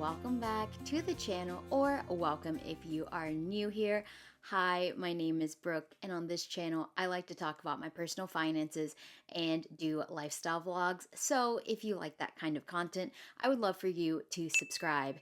welcome back to the channel, or welcome if you are new here. Hi, my name is Brooke, and on this channel I like to talk about my personal finances and do lifestyle vlogs. So if you like that kind of content, I would love for you to subscribe.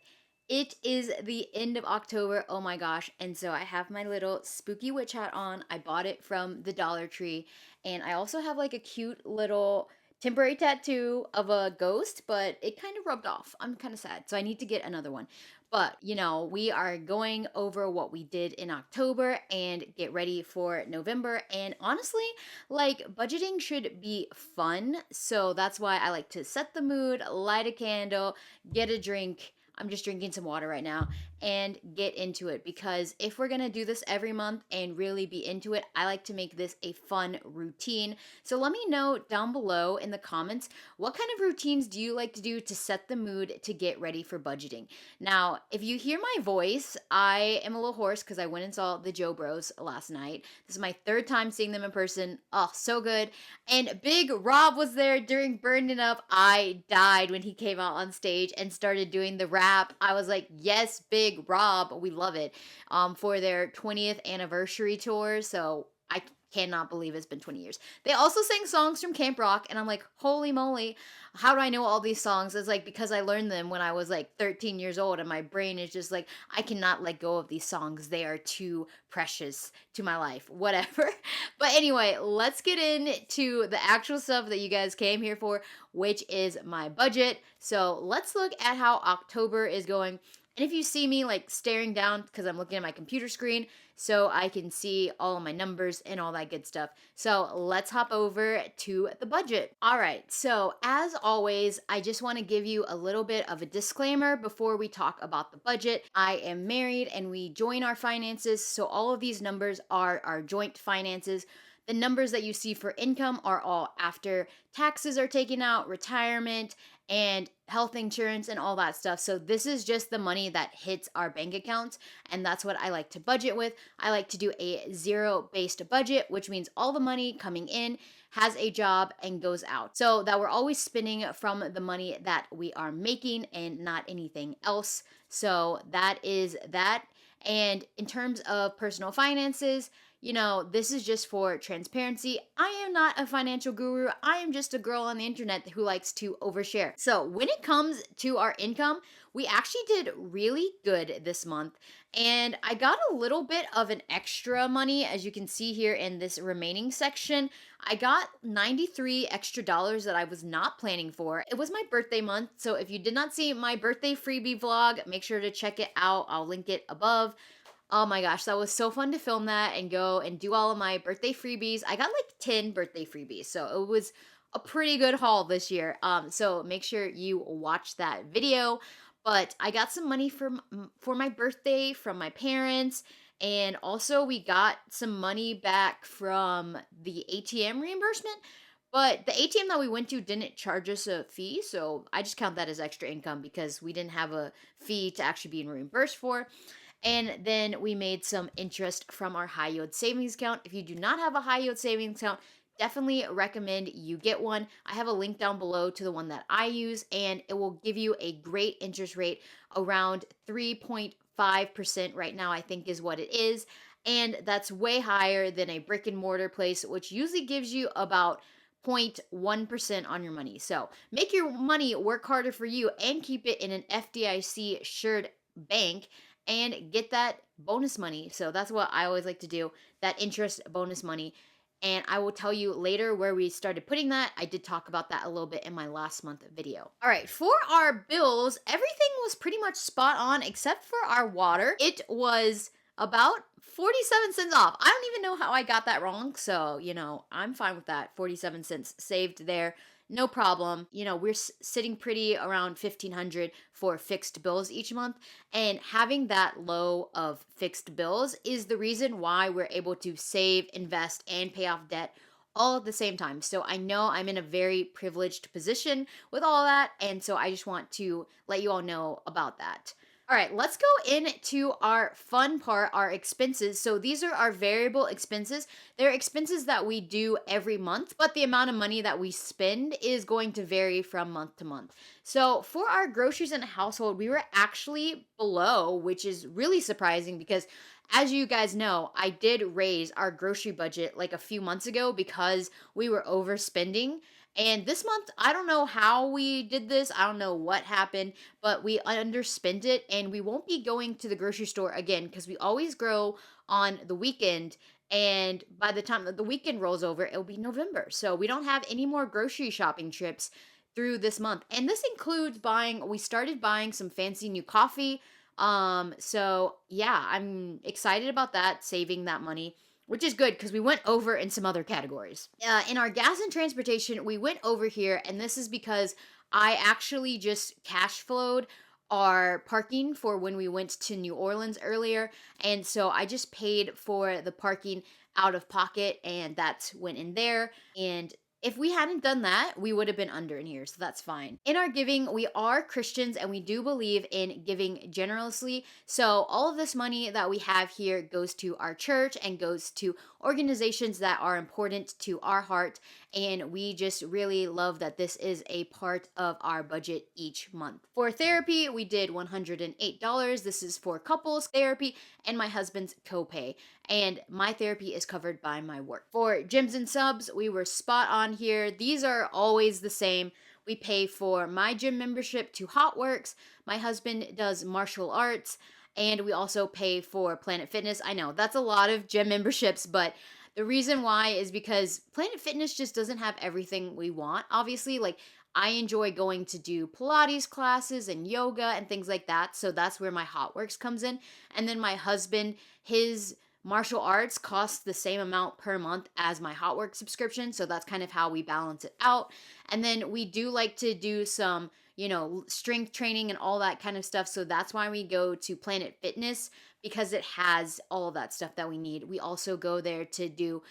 It is the end of October, oh my gosh, and so I have my little spooky witch hat on. I bought it from the Dollar Tree, and I also have like a cute little temporary tattoo of a ghost, but it kind of rubbed off. I'm kind of sad, so I need to get another one. But, we are going over what we did in October and get ready for November. And honestly, like, budgeting should be fun. So that's why I like to set the mood, light a candle, get a drink. I'm just drinking some water right now and get into it, because if we're gonna do this every month and really be into it, I like to make this a fun routine. So let me know down below in the comments, what kind of routines do you like to do to set the mood to get ready for budgeting? Now, if you hear my voice, I am a little hoarse because I went and saw the Joe Bros last night. This is my third time seeing them in person. Oh, so good. And Big Rob was there during Burn It Up. I died when he came out on stage and started doing the rap. I was like, yes, Big Rob, we love it. For their 20th anniversary tour. So I cannot believe it's been 20 years. They also sang songs from Camp Rock, and I'm like, holy moly, how do I know all these songs? It's like because I learned them when I was like 13 years old, and my brain is just like, I cannot let go of these songs. They are too precious to my life, whatever. But anyway, let's get into the actual stuff that you guys came here for, which is my budget. So let's look at how October is going. And if you see me like staring down, because I'm looking at my computer screen, so I can see all of my numbers and all that good stuff. So let's hop over to the budget. All right, so as always, I just want to give you a little bit of a disclaimer before we talk about the budget. I am married and we join our finances, so all of these numbers are our joint finances. The numbers that you see for income are all after taxes are taken out, retirement, and health insurance and all that stuff. So this is just the money that hits our bank accounts, and that's what I like to budget with. I like to do a zero-based budget, which means all the money coming in has a job and goes out, so that we're always spending from the money that we are making and not anything else. So that is that. And in terms of personal finances, this is just for transparency. I am not a financial guru. I am just a girl on the internet who likes to overshare. So when it comes to our income, we actually did really good this month. And I got a little bit of an extra money, as you can see here in this remaining section. I got 93 extra dollars that I was not planning for. It was my birthday month, so if you did not see my birthday freebie vlog, make sure to check it out. I'll link it above. Oh my gosh, that was so fun to film that and go and do all of my birthday freebies. I got like 10 birthday freebies, so it was a pretty good haul this year. So make sure you watch that video. But I got some money for my birthday from my parents, and also we got some money back from the ATM reimbursement. But the ATM that we went to didn't charge us a fee, so I just count that as extra income because we didn't have a fee to actually be reimbursed for. And then we made some interest from our high yield savings account. If you do not have a high yield savings account, definitely recommend you get one. I have a link down below to the one that I use, and it will give you a great interest rate around 3.5% right now, I think is what it is. And that's way higher than a brick and mortar place, which usually gives you about 0.1% on your money. So make your money work harder for you and keep it in an FDIC insured bank and get that bonus money. So that's what I always like to do, that interest bonus money. And I will tell you later where we started putting that. I did talk about that a little bit in my last month video. All right, for our bills, everything was pretty much spot on except for our water. It was about 47 cents off. I don't even know how I got that wrong. So, I'm fine with that. 47 cents saved there. No problem. We're sitting pretty around 1,500 for fixed bills each month. And having that low of fixed bills is the reason why we're able to save, invest, and pay off debt all at the same time. So I know I'm in a very privileged position with all that. And so I just want to let you all know about that. All right, let's go into our fun part, our expenses. So these are our variable expenses. They're expenses that we do every month, but the amount of money that we spend is going to vary from month to month. So for our groceries in the household, we were actually below, which is really surprising because as you guys know, I did raise our grocery budget like a few months ago because we were overspending. And this month, I don't know how we did this. I don't know what happened, but we underspent it and we won't be going to the grocery store again because we always grow on the weekend. And by the time that the weekend rolls over, it'll be November. So we don't have any more grocery shopping trips through this month. And this includes we started buying some fancy new coffee. So yeah, I'm excited about that, saving that money, which is good because we went over in some other categories. In our gas and transportation, we went over here, and this is because I actually just cash flowed our parking for when we went to New Orleans earlier. And so I just paid for the parking out of pocket, and that went in there. And if we hadn't done that, we would have been under in here, so that's fine. In our giving, we are Christians and we do believe in giving generously. So all of this money that we have here goes to our church and goes to organizations that are important to our heart. And we just really love that this is a part of our budget each month. For therapy, we did $108. This is for couples therapy and my husband's copay. And my therapy is covered by my work. For gyms and subs, we were spot on here. These are always the same. We pay for my gym membership to Hotworks. My husband does martial arts. And we also pay for Planet Fitness. I know that's a lot of gym memberships, but the reason why is because Planet Fitness just doesn't have everything we want. Obviously, like I enjoy going to do Pilates classes and yoga and things like that. So that's where my Hotworks comes in. And then my husband, his martial arts costs the same amount per month as my Hotworks subscription. So that's kind of how we balance it out. And then we do like to do some, strength training and all that kind of stuff. So that's why we go to Planet Fitness because it has all of that stuff that we need. We also go there to do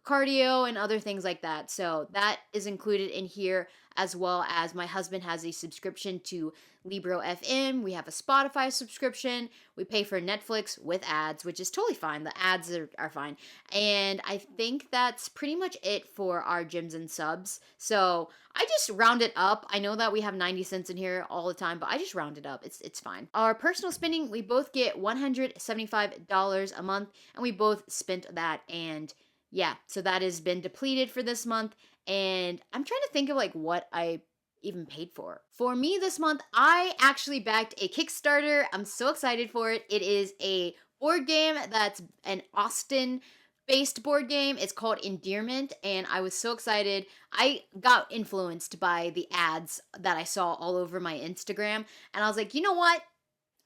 cardio and other things like that. So that is included in here, as well as my husband has a subscription to Libro FM. We have a Spotify subscription. We pay for Netflix with ads, which is totally fine. The ads are fine. And I think that's pretty much it for our gyms and subs. So I just round it up. I know that we have 90 cents in here all the time, but I just round it up. It's fine. Our personal spending, we both get $175 a month, and we both spent that. And yeah, so that has been depleted for this month. And I'm trying to think of like what I even paid for. For me this month, I actually backed a Kickstarter. I'm so excited for it. It is a board game that's an Austin based board game. It's called Endearment, and I was so excited. I got influenced by the ads that I saw all over my Instagram, and I was like, you know what?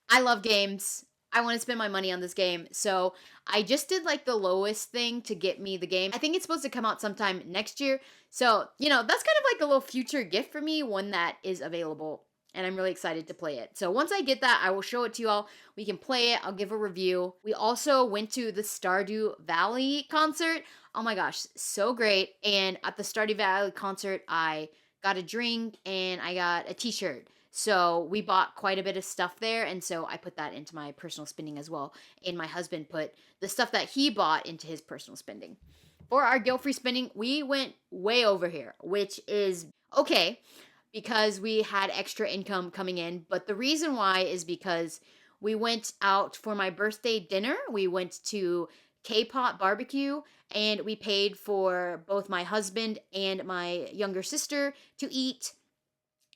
I love games. I want to spend my money on this game. So I just did like the lowest thing to get me the game. I think it's supposed to come out sometime next year. So, that's kind of like a little future gift for me when that is available. And I'm really excited to play it. So once I get that, I will show it to you all. We can play it. I'll give a review. We also went to the Stardew Valley concert. Oh my gosh, so great. And at the Stardew Valley concert, I got a drink and I got a t-shirt. So we bought quite a bit of stuff there, and so I put that into my personal spending as well. And my husband put the stuff that he bought into his personal spending. For our guilt-free spending, we went way over here, which is okay because we had extra income coming in. But the reason why is because we went out for my birthday dinner. We went to K-Pot Barbecue, and we paid for both my husband and my younger sister to eat.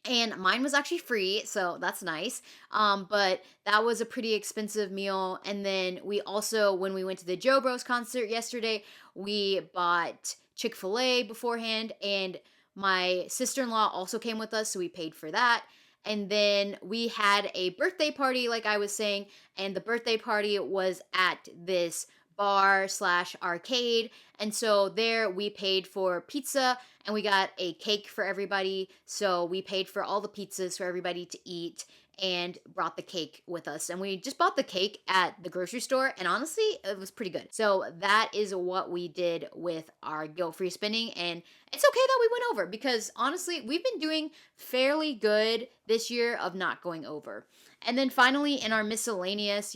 And mine was actually free, so that's nice. But that was a pretty expensive meal. And then we also, when we went to the Joe Bros concert yesterday, we bought Chick-fil-A beforehand, and my sister-in-law also came with us, so we paid for that. And then we had a birthday party, like I was saying, and the birthday party was at this bar slash arcade. And so there we paid for pizza and we got a cake for everybody. So we paid for all the pizzas for everybody to eat and brought the cake with us. And we just bought the cake at the grocery store. And honestly, it was pretty good. So that is what we did with our guilt-free spending. And it's okay that we went over because honestly, we've been doing fairly good this year of not going over. And then finally, in our miscellaneous,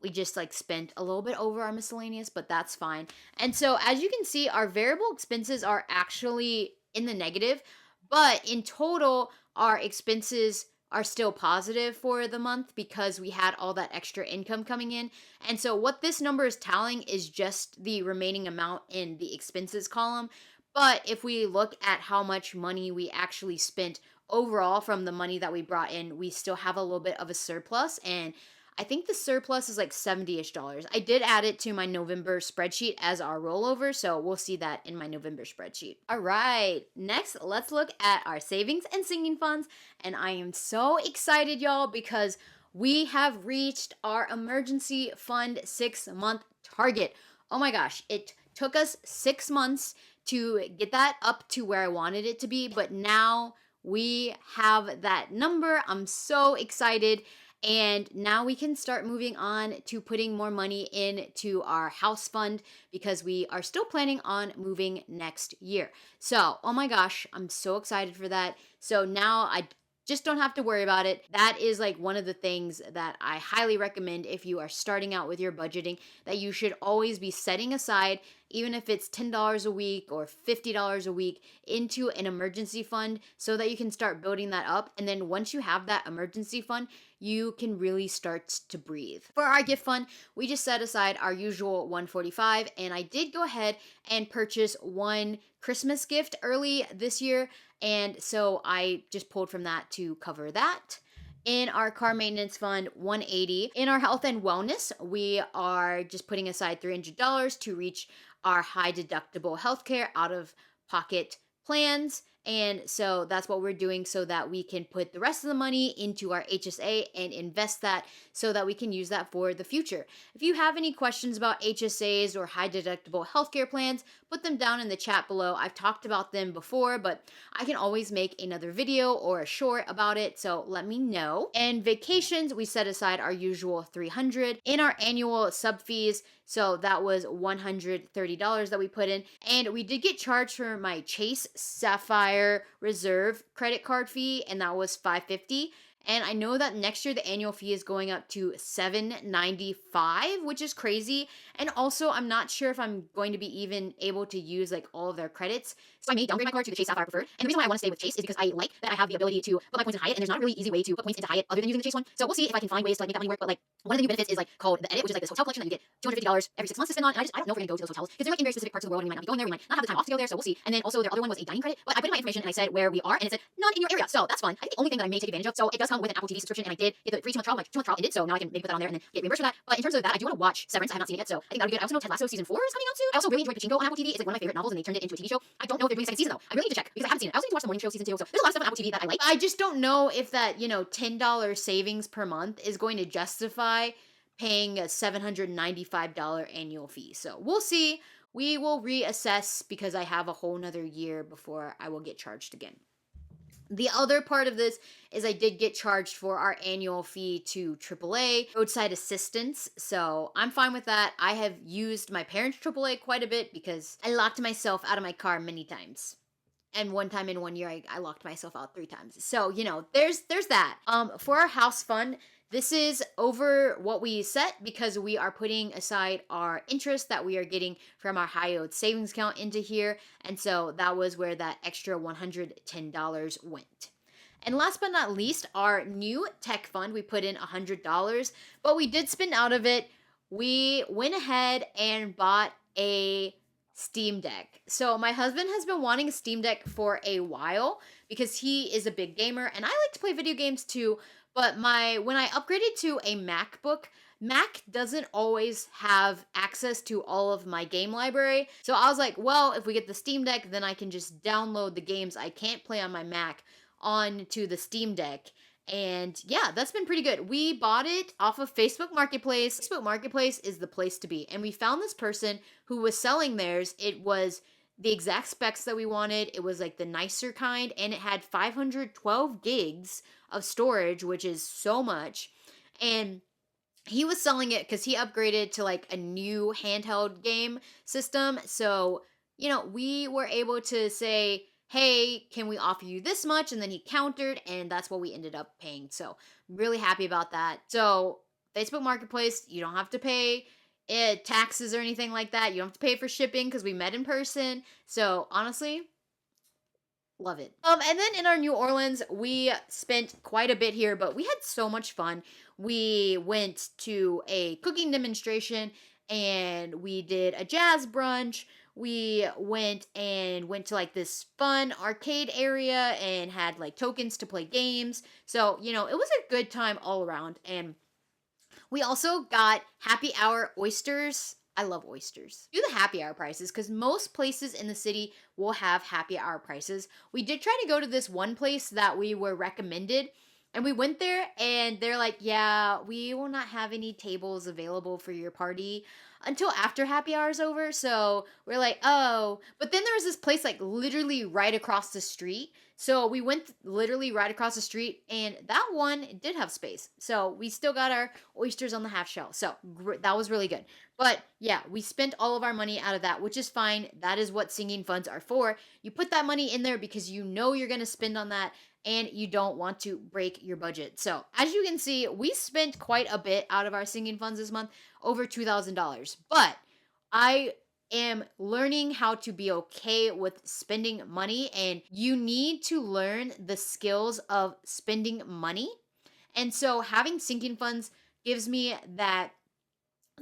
we just like spent a little bit over our miscellaneous, but that's fine. And so as you can see, our variable expenses are actually in the negative, but in total, our expenses are still positive for the month because we had all that extra income coming in. And so what this number is telling is just the remaining amount in the expenses column. But if we look at how much money we actually spent overall from the money that we brought in, we still have a little bit of a surplus. And I think the surplus is like $70-ish. I did add it to my November spreadsheet as our rollover, so we'll see that in my November spreadsheet. All right, next let's look at our savings and sinking funds. And I am so excited, y'all, because we have reached our emergency fund 6-month target. Oh my gosh, it took us 6 months to get that up to where I wanted it to be, but now we have that number. I'm so excited. And now we can start moving on to putting more money into our house fund because we are still planning on moving next year. So, oh my gosh, I'm so excited for that. So now I just don't have to worry about it. That is like one of the things that I highly recommend if you are starting out with your budgeting, that you should always be setting aside, even if it's $10 a week or $50 a week, into an emergency fund so that you can start building that up. And then once you have that emergency fund, you can really start to breathe. For our gift fund, we just set aside our usual $145, and I did go ahead and purchase one Christmas gift early this year, and so I just pulled from that to cover that. In our car maintenance fund, $180. In our health and wellness, we are just putting aside $300 to reach our high deductible healthcare out of pocket plans. And so that's what we're doing so that we can put the rest of the money into our HSA and invest that so that we can use that for the future. If you have any questions about HSAs or high deductible healthcare plans, put them down in the chat below. I've talked about them before, but I can always make another video or a short about it, so let me know. And vacations, we set aside our usual $300. In our annual sub fees, so that was $130 that we put in. And we did get charged for my Chase Sapphire Reserve credit card fee, and that was $550. And I know that next year the annual fee is going up to $795, which is crazy. And also, I'm not sure if I'm going to be even able to use like all of their credits. So I may downgrade my card to the Chase Sapphire Preferred. And the reason why I want to stay with Chase is because I like that I have the ability to put my points in Hyatt, and there's not a really easy way to put points into Hyatt other than using the Chase one. So we'll see if I can find ways to like make that money work. But like one of the new benefits is like called the Edit, which is like this hotel collection that you get $250 every 6 months to spend on. And I don't know if we're gonna go to those hotels because they're like in very specific parts of the world and we might not be going there. We might not have the time off to go there. So we'll see. And then also their other one was a dining credit. But I put in my information and I said where we are, and it said none in your area. So that's fun. I think the only thing that I may take advantage of. So it does come with an Apple TV subscription, and I did get the free 2-month trial. My 2-month trial ended, so now I can maybe put that on there and then get reimbursed for that. But in terms of that, I do want to watch Severance. I have not seen it yet, so I think that'll be good. I also know Ted Lasso season 4 is coming out soon. I also really enjoyed Pachinko on Apple TV. It's like one of my favorite novels, and they turned it into a TV show. I don't know if they're doing a second season though. I really need to check because I haven't seen it. I also need to watch the morning show season 2. So there's a lot of stuff on Apple TV that I like. I just don't know if that, $10 savings per month is going to justify paying a $795 annual fee. So we'll see. We will reassess because I have a whole nother year before I will get charged again. The other part of this is I did get charged for our annual fee to AAA, roadside assistance, so I'm fine with that. I have used my parents' AAA quite a bit because I locked myself out of my car many times. And one time in 1 year, I locked myself out 3 times. So, there's that. For our house fund, this is over what we set because we are putting aside our interest that we are getting from our high yield savings account into here. And so that was where that extra $110 went. And last but not least, our new tech fund, we put in $100, but we did spend out of it. We went ahead and bought a Steam Deck. So my husband has been wanting a Steam Deck for a while because he is a big gamer and I like to play video games too. But when I upgraded to a MacBook, Mac doesn't always have access to all of my game library. So I was like, well, if we get the Steam Deck, then I can just download the games I can't play on my Mac onto the Steam Deck. And yeah, that's been pretty good. We bought it off of Facebook Marketplace. Facebook Marketplace is the place to be. And we found this person who was selling theirs. It was the exact specs that we wanted. It was like the nicer kind, and it had 512 gigs of storage, which is so much. And he was selling it because he upgraded to like a new handheld game system. So, we were able to say, hey, can we offer you this much? And then he countered, and that's what we ended up paying. So, really happy about that. So, Facebook Marketplace, you don't have to pay taxes or anything like that. You don't have to pay for shipping because we met in person. So, honestly, love it. And then in our New Orleans, we spent quite a bit here, but we had so much fun. We went to a cooking demonstration and we did a jazz brunch. We went to like this fun arcade area and had like tokens to play games. So, it was a good time all around. And we also got happy hour oysters. I love oysters. Do the happy hour prices because most places in the city will have happy hour prices. We did try to go to this one place that we were recommended, and we went there and they're like, yeah, we will not have any tables available for your party until after happy hour is over. So we're like, oh, but then there was this place like literally right across the street. So we went literally right across the street, and that one did have space. So we still got our oysters on the half shell. So that was really good. But yeah, we spent all of our money out of that, which is fine. That is what singing funds are for. You put that money in there because you know you're going to spend on that and you don't want to break your budget. So as you can see, we spent quite a bit out of our singing funds this month, over $2,000. But I am learning how to be okay with spending money, and you need to learn the skills of spending money. And so having sinking funds gives me that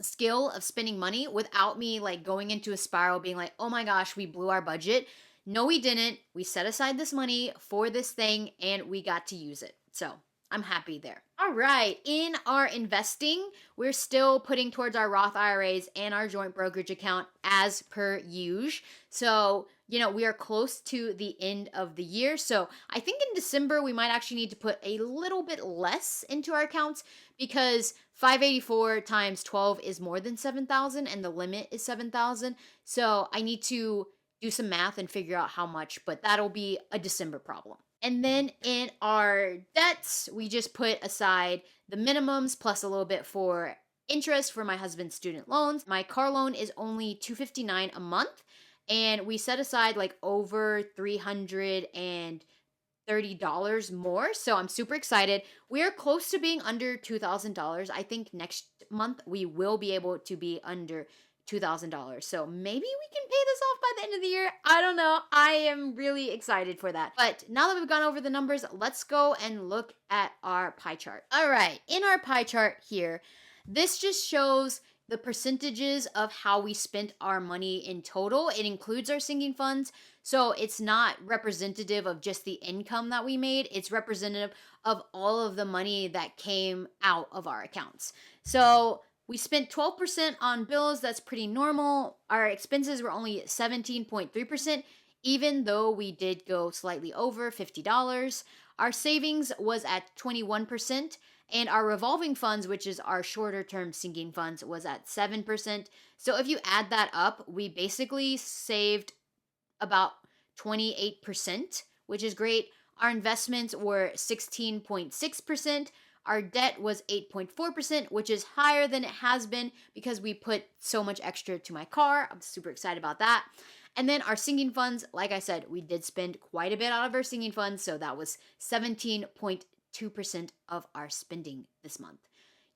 skill of spending money without me like going into a spiral being like, oh my gosh, we blew our budget. No, we didn't. We set aside this money for this thing and we got to use it. So I'm happy there. All right. In our investing, we're still putting towards our Roth IRAs and our joint brokerage account as per usual. So, we are close to the end of the year. So I think in December, we might actually need to put a little bit less into our accounts because 584 times 12 is more than 7,000 and the limit is 7,000. So I need to do some math and figure out how much, but that'll be a December problem. And then in our debts, we just put aside the minimums plus a little bit for interest for my husband's student loans. My car loan is only $259 a month, and we set aside like over $330 more. So I'm super excited. We are close to being under $2,000. I think next month we will be able to be under $2,000. So maybe we can pay this off by the end of the year. I don't know. I am really excited for that. But now that we've gone over the numbers, let's go and look at our pie chart. All right. In our pie chart here, this just shows the percentages of how we spent our money in total. It includes our singing funds. So it's not representative of just the income that we made. It's representative of all of the money that came out of our accounts. So we spent 12% on bills. That's pretty normal. Our expenses were only 17.3%, even though we did go slightly over $50. Our savings was at 21%, and our revolving funds, which is our shorter term sinking funds, was at 7%. So if you add that up, we basically saved about 28%, which is great. Our investments were 16.6%. Our debt was 8.4%, which is higher than it has been because we put so much extra to my car. I'm super excited about that. And then our singing funds, like I said, we did spend quite a bit out of our singing funds. So that was 17.2% of our spending this month.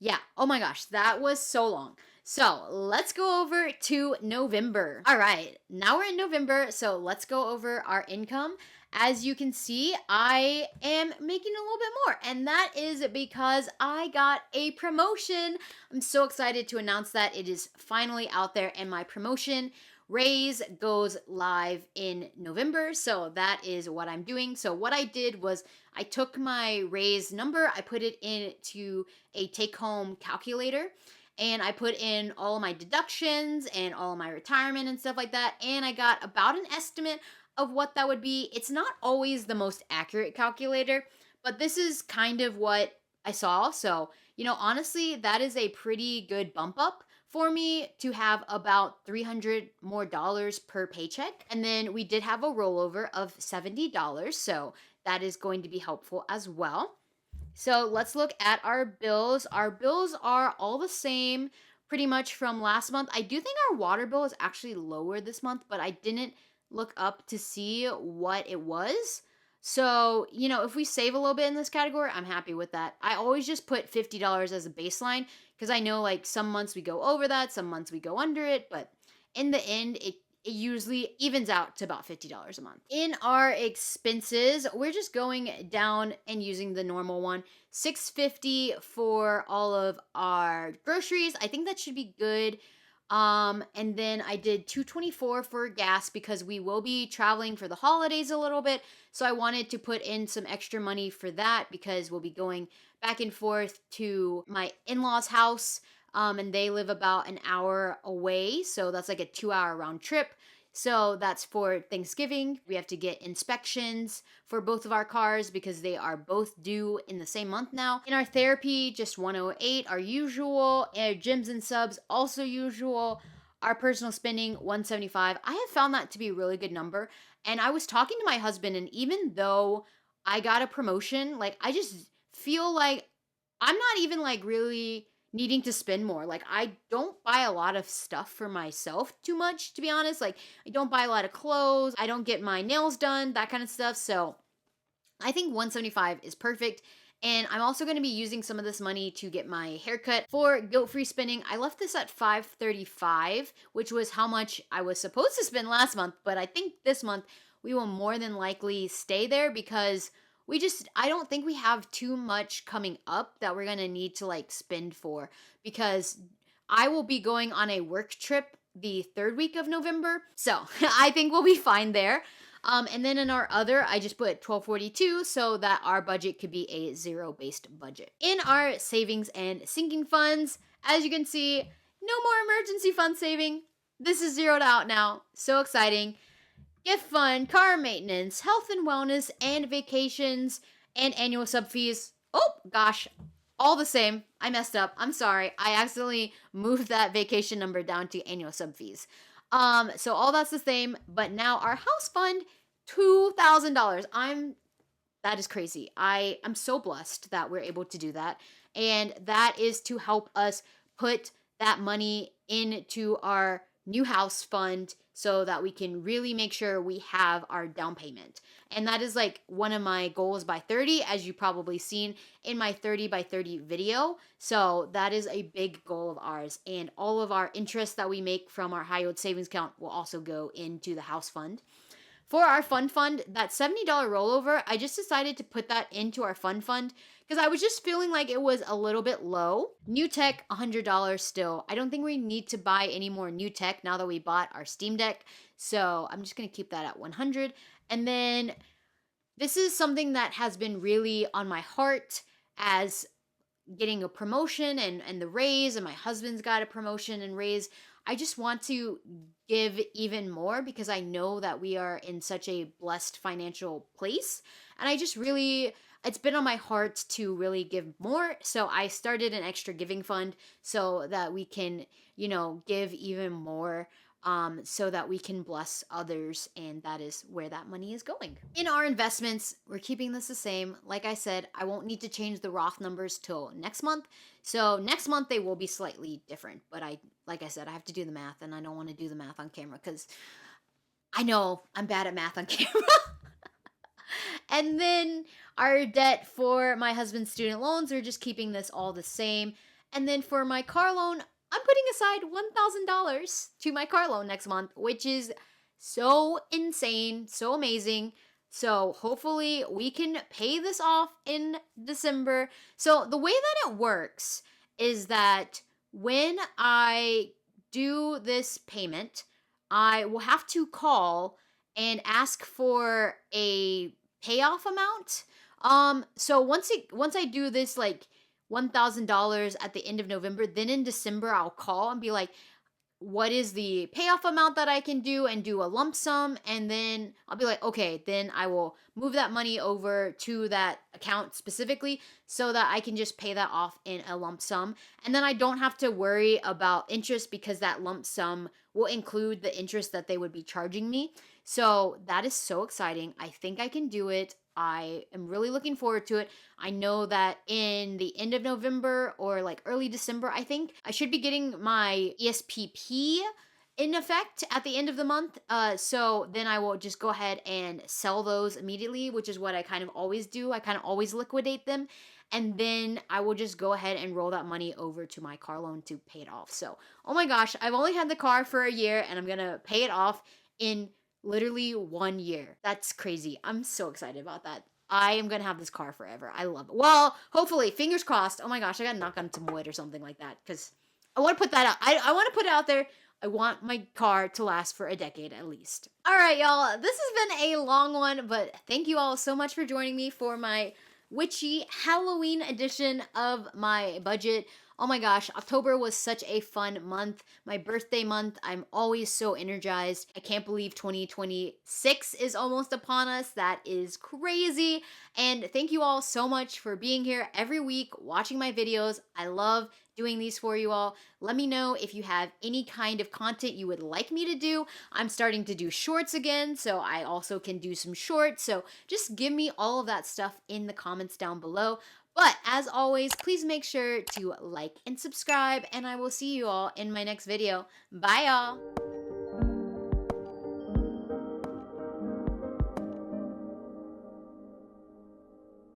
Yeah. Oh my gosh, that was so long. So let's go over to November. All right. Now we're in November. So let's go over our income. As you can see, I am making a little bit more, and that is because I got a promotion. I'm so excited to announce that it is finally out there, and my promotion raise goes live in November. So that is what I'm doing. So what I did was I took my raise number, I put it into a take-home calculator, and I put in all of my deductions and all of my retirement and stuff like that, and I got about an estimate of what that would be. It's not always the most accurate calculator, But this is kind of what I saw. So, honestly, that is a pretty good bump up for me to have about 300 more dollars per paycheck. And then we did have a rollover of $70. So that is going to be helpful as well. So let's look at our bills. Our bills are all the same pretty much from last month. I do think our water bill is actually lower this month, but I didn't look up to see what it was. So, if we save a little bit in this category, I'm happy with that. I always just put $50 as a baseline because I know like some months we go over that, some months we go under it, but in the end, it usually evens out to about $50 a month. In our expenses, we're just going down and using the normal one. $6.50 for all of our groceries. I think that should be good. And then I did $2.24 for gas because we will be traveling for the holidays a little bit. So I wanted to put in some extra money for that because we'll be going back and forth to my in-laws' house. And they live about an hour away. So that's like a 2-hour round trip. So that's for Thanksgiving. We have to get inspections for both of our cars because they are both due in the same month now. In our therapy, just 108, our usual. Our gyms and subs, also usual. Our personal spending, 175. I have found that to be a really good number. And I was talking to my husband, and even though I got a promotion, like I just feel like I'm not even like really needing to spend more. Like I don't buy a lot of stuff for myself too much, to be honest. Like I don't buy a lot of clothes. I don't get my nails done, that kind of stuff. So I think 175 is perfect. And I'm also going to be using some of this money to get my haircut for guilt-free spending. I left this at $535, which was how much I was supposed to spend last month. But I think this month we will more than likely stay there because I don't think we have too much coming up that we're going to need to like spend for because I will be going on a work trip the third week of November. So I think we'll be fine there. And then in our other, I just put 1242 so that our budget could be a zero-based budget. In our savings and sinking funds, as you can see, no more emergency fund saving. This is zeroed out now. So exciting. Gift fund, car maintenance, health and wellness, and vacations, and annual sub fees. Oh, gosh. All the same. I messed up. I'm sorry. I accidentally moved that vacation number down to annual sub fees. So all that's the same, but now our house fund, $2,000. That is crazy. I'm so blessed that we're able to do that. And that is to help us put that money into our new house fund so that we can really make sure we have our down payment. And that is like one of my goals by 30, as you probably seen in my 30 by 30 video. So that is a big goal of ours. And all of our interest that we make from our high yield savings account will also go into the house fund. For our fund, that $70 rollover, I just decided to put that into our fund because I was just feeling like it was a little bit low. New tech, $100 still. I don't think we need to buy any more new tech now that we bought our Steam Deck. So I'm just going to keep that at 100. And then this is something that has been really on my heart as getting a promotion and the raise, and my husband's got a promotion and raise. I just want to give even more because I know that we are in such a blessed financial place. And I just really, it's been on my heart to really give more. So I started an extra giving fund so that we can, give even more. So that we can bless others, and that is where that money is going. In our investments, we're keeping this the same. Like I said, I won't need to change the Roth numbers till next month. So next month they will be slightly different, but like I said, I have to do the math, and I don't want to do the math on camera because I know I'm bad at math on camera. And then our debt for my husband's student loans, we're just keeping this all the same. And then for my car loan, I'm putting aside $1,000 to my car loan next month, which is so insane, so amazing. So hopefully we can pay this off in December. So the way that it works is that when I do this payment, I will have to call and ask for a payoff amount. So once I do this like $1,000 at the end of November, then in December I'll call and be like, what is the payoff amount that I can do and do a lump sum. And then I'll be like, okay, then I will move that money over to that account specifically so that I can just pay that off in a lump sum. And then I don't have to worry about interest because that lump sum will include the interest that they would be charging me. So that is so exciting. I think I can do it. I am really looking forward to it. I know that in the end of November or like early December, I think I should be getting my ESPP in effect at the end of the month. So then I will just go ahead and sell those immediately, which is what I kind of always do. I kind of always liquidate them. And then I will just go ahead and roll that money over to my car loan to pay it off. So, oh my gosh, I've only had the car for a year and I'm going to pay it off in literally 1 year. That's crazy. I'm so excited about that. I am gonna have this car forever. I love it. Well, hopefully, fingers crossed. Oh my gosh, I gotta knock on some wood or something like that because I want to put that out. I want to put it out there. I want my car to last for a decade at least. All right, y'all. This has been a long one, but thank you all so much for joining me for my witchy Halloween edition of my budget. Oh my gosh, October was such a fun month. My birthday month. I'm always so energized. I can't believe 2026 is almost upon us. That is crazy. And thank you all so much for being here every week, watching my videos. I love doing these for you all. Let me know if you have any kind of content you would like me to do. I'm starting to do shorts again, so I also can do some shorts. So just give me all of that stuff in the comments down below. But as always, please make sure to like and subscribe, and I will see you all in my next video. Bye, y'all.